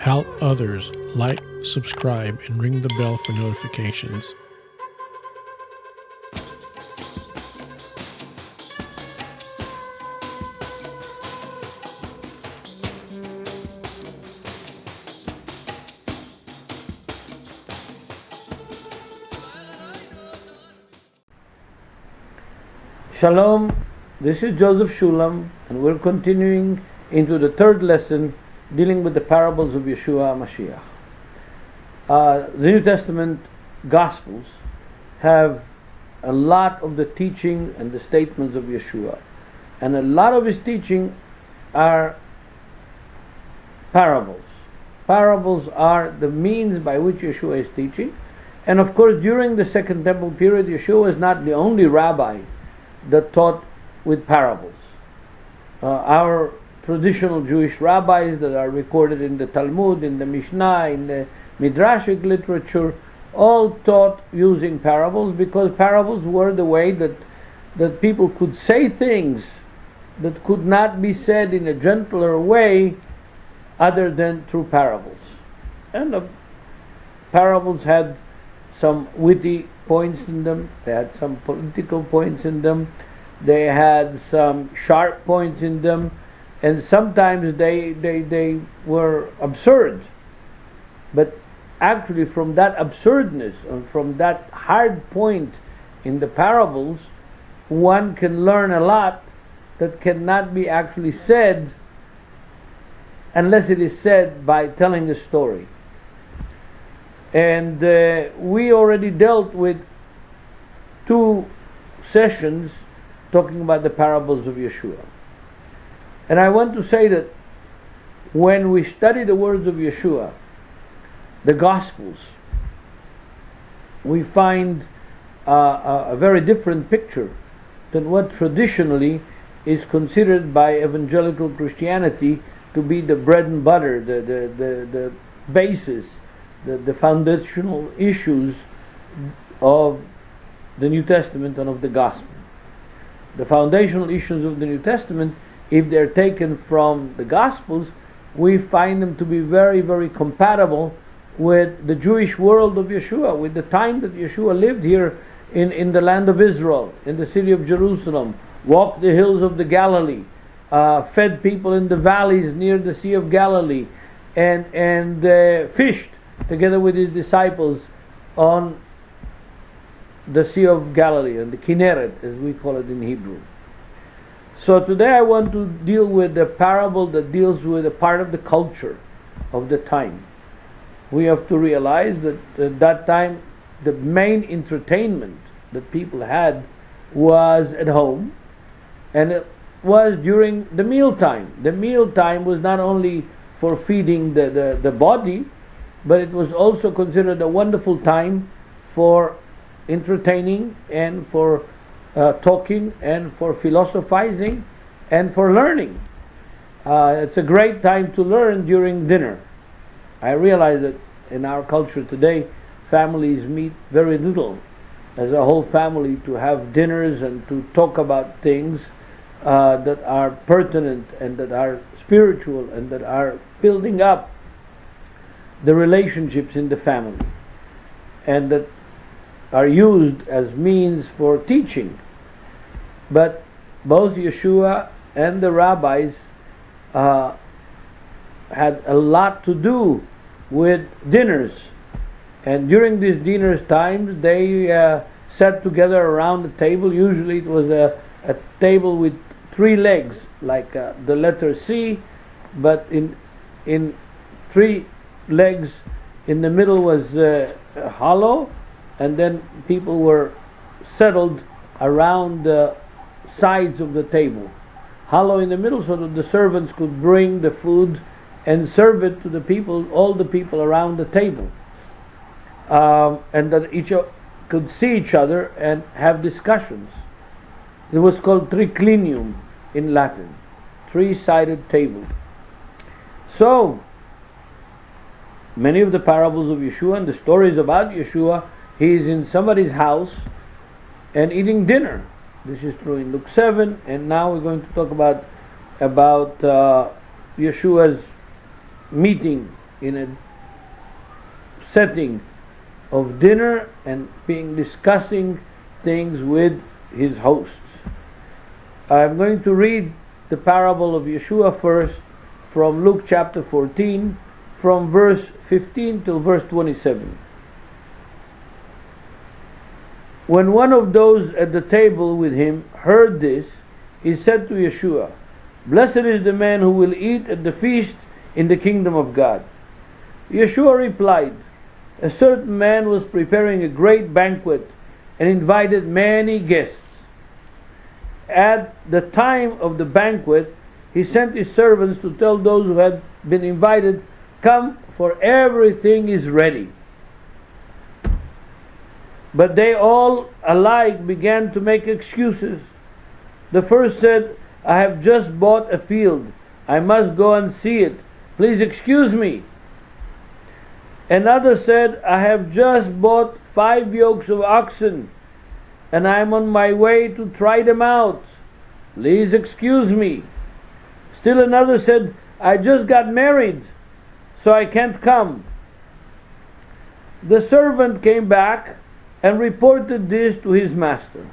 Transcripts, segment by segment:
Help others. Like, subscribe, and ring the bell for notifications. Shalom, this is Joseph Shulam, and we're continuing into the third lesson dealing with the parables of Yeshua Mashiach. The New Testament Gospels have a lot of the teaching and the statements of Yeshua, and a lot of his teaching are parables. Parables are the means by which Yeshua is teaching, and of course during the Second Temple period, Yeshua is not the only rabbi that taught with parables. Our traditional Jewish rabbis that are recorded in the Talmud, in the Mishnah, in the Midrashic literature, all taught using parables, because parables were the way that people could say things that could not be said in a gentler way other than through parables. And the parables had some witty points in them, they had some political points in them, they had some sharp points in them, and sometimes they were absurd. But actually from that absurdness and from that hard point in the parables, one can learn a lot that cannot be actually said unless it is said by telling a story. And we already dealt with 2 sessions talking about the parables of Yeshua. And I want to say that when we study the words of Yeshua, the Gospels, we find a very different picture than what traditionally is considered by evangelical Christianity to be the bread and butter, the basis, the foundational issues of the New Testament and of the Gospel. The foundational issues of the New Testament, if they're taken from the Gospels, we find them to be very, very compatible with the Jewish world of Yeshua, with the time that Yeshua lived here in the land of Israel, in the city of Jerusalem, walked the hills of the Galilee, fed people in the valleys near the Sea of Galilee, and fished together with his disciples on the Sea of Galilee, and the Kinneret, as we call it in Hebrew. So today I want to deal with a parable that deals with a part of the culture of the time. We have to realize that at that time the main entertainment that people had was at home, and it was during the mealtime. The mealtime was not only for feeding the body, but it was also considered a wonderful time for entertaining and for talking and for philosophizing and for learning. It's a great time to learn during dinner. I realize that in our culture today, families meet very little as a whole family to have dinners and to talk about things that are pertinent and that are spiritual and that are building up the relationships in the family, and that are used as means for teaching. But both Yeshua and the rabbis had a lot to do with dinners, and during these dinners times they sat together around the table. Usually it was a table with 3 legs, like the letter C, but in 3 legs. In the middle was hollow, and then people were settled around the sides of the table. Hollow in the middle, so that the servants could bring the food and serve it to the people, all the people around the table, and that each could see each other and have discussions. It was called triclinium in Latin, 3-sided table. So many of the parables of Yeshua and the stories about Yeshua, he is in somebody's house and eating dinner. This is true in Luke 7, and now we're going to talk about Yeshua's meeting in a setting of dinner and discussing things with his hosts. I'm going to read the parable of Yeshua first from Luke chapter 14, from verse 15 till verse 27. When one of those at the table with him heard this, he said to Yeshua, "Blessed is the man who will eat at the feast in the kingdom of God." Yeshua replied, "A certain man was preparing a great banquet and invited many guests. At the time of the banquet, he sent his servants to tell those who had been invited, 'Come, for everything is ready.' But they all alike began to make excuses. The first said, 'I have just bought a field. I must go and see it. Please excuse me.' Another said, 'I have just bought 5 yokes of oxen, and I am on my way to try them out. Please excuse me.' Still another said, 'I just got married, so I can't come.' The servant came back and reported this to his master.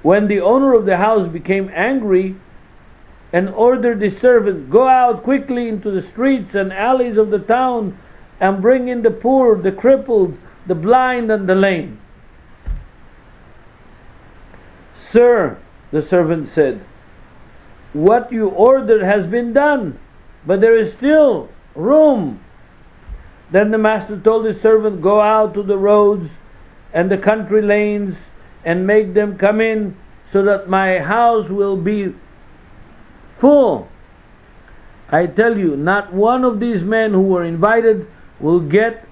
When the owner of the house became angry and ordered the servant, 'Go out quickly into the streets and alleys of the town and bring in the poor, the crippled, the blind, and the lame.' 'Sir,' the servant said, 'what you ordered has been done, but there is still room.' Then the master told his servant, 'Go out to the roads and the country lanes and make them come in, so that my house will be full. I tell you, not one of these men who were invited will get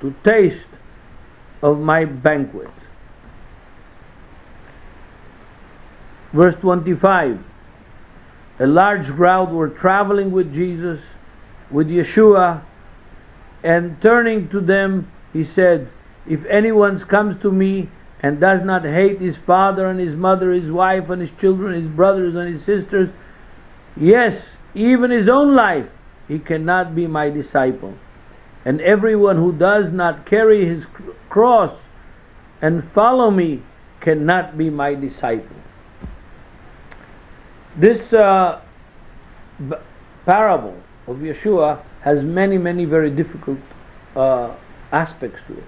to taste of my banquet.'" Verse 25. A large crowd were traveling with Jesus, with Yeshua, and turning to them, he said, "If anyone comes to me and does not hate his father and his mother, his wife and his children, his brothers and his sisters, yes, even his own life, he cannot be my disciple. And everyone who does not carry his cross and follow me cannot be my disciple." This parable of Yeshua has many very difficult aspects to it.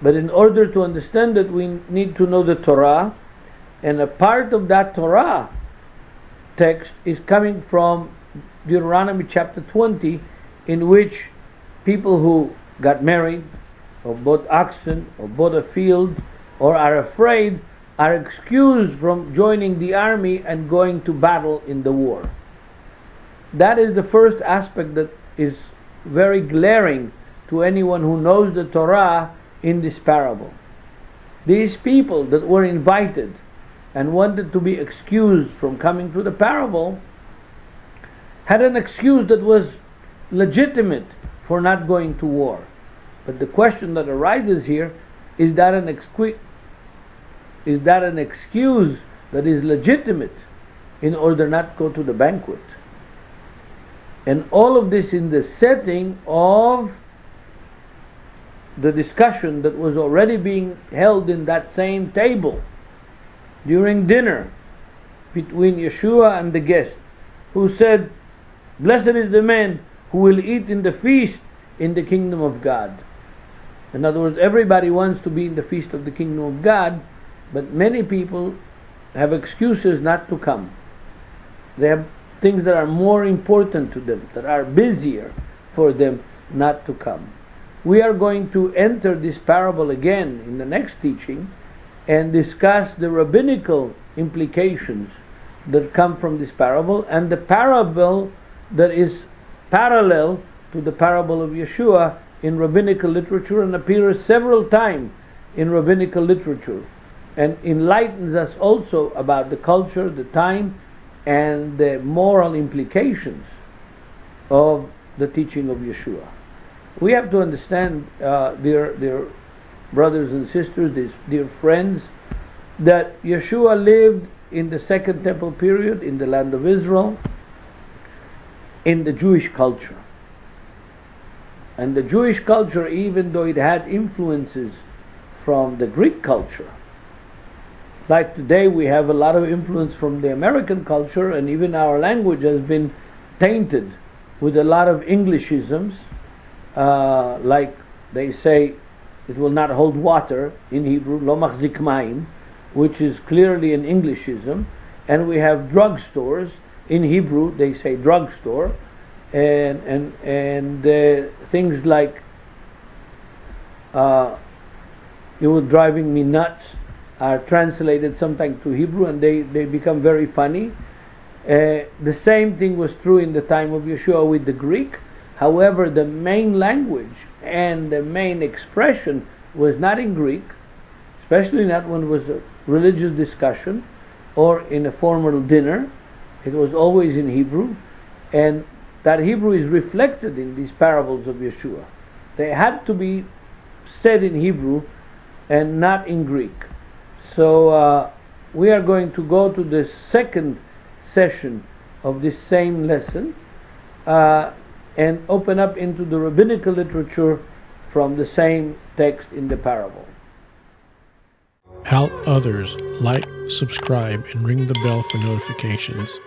But in order to understand it, we need to know the Torah, and a part of that Torah text is coming from Deuteronomy chapter 20, in which people who got married, or bought oxen, or bought a field, or are afraid, are excused from joining the army and going to battle in the war. That is the first aspect that is very glaring to anyone who knows the Torah in this parable. These people that were invited and wanted to be excused from coming to the parable had an excuse that was legitimate for not going to war. But the question that arises here, is that an excuse that is legitimate in order not to go to the banquet? And all of this in the setting of the discussion that was already being held in that same table during dinner between Yeshua and the guest, who said, "Blessed is the man who will eat in the feast in the kingdom of God." In other words, everybody wants to be in the feast of the kingdom of God, but many people have excuses not to come. They have things that are more important to them, that are busier for them not to come. We are going to enter this parable again in the next teaching and discuss the rabbinical implications that come from this parable, and the parable that is parallel to the parable of Yeshua in rabbinical literature and appears several times in rabbinical literature, and enlightens us also about the culture, the time, and the moral implications of the teaching of Yeshua. We have to understand, dear brothers and sisters, dear friends, that Yeshua lived in the Second Temple period in the land of Israel, in the Jewish culture. And the Jewish culture, even though it had influences from the Greek culture, like today we have a lot of influence from the American culture, and even our language has been tainted with a lot of Englishisms, like they say it will not hold water in Hebrew, lo machzik mayim, which is clearly an Englishism. And we have drugstores in Hebrew, they say drugstore, and things like you were driving me nuts are translated sometimes to Hebrew, and they become very funny. The same thing was true in the time of Yeshua with the Greek. However, the main language and the main expression was not in Greek, especially not when it was a religious discussion or in a formal dinner. It was always in Hebrew, and that Hebrew is reflected in these parables of Yeshua. They had to be said in Hebrew and not in Greek. So we are going to go to the second session of this same lesson and open up into the rabbinical literature from the same text in the parable. Help others, like, subscribe, and ring the bell for notifications.